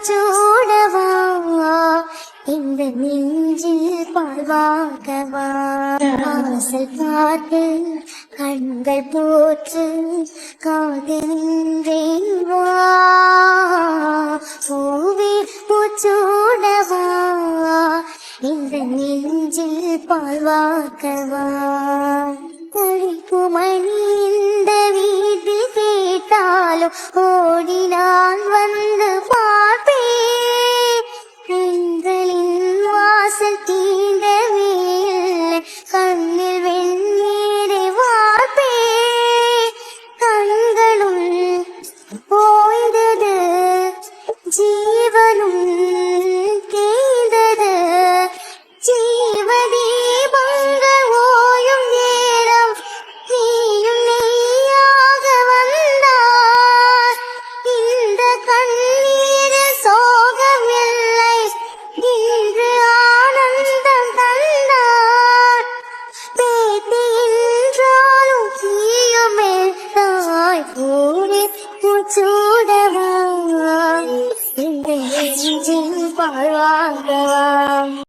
பூச்சூடவா இந்த நெஞ்சில் பாழ்வாகவா வாசல் பார்த்து கண்கள் போற்று காதென்றேன் வா பூவே பூச்சூடவா இந்த நெஞ்சில் பாழ்வாகவா தளிக்குமணி இந்த வீட்டில் கேட்டாலும் ஓடி நான் வந்து பார்ப்பேன் பெண்களின் வாசல் தீண்டவே இல்லை கண்ணில் வெண்ணீரை வார்ப்பேன் கண்களும் ஓய்ந்தது ஜீவனும் தேய்ந்தது ஜீவதீபங்கள் ஓயும் நேரம் நீயும் நீயாக வந்தார் இந்த கண்ணீரில் சோகமில்லை இன்று ஆனந்தம் தந்தார் பேத்தி என்றாலும் தீயுமே தாய் பூரி பூச்சூடவா இந்த நெஞ்சில் பாழ்வாகவா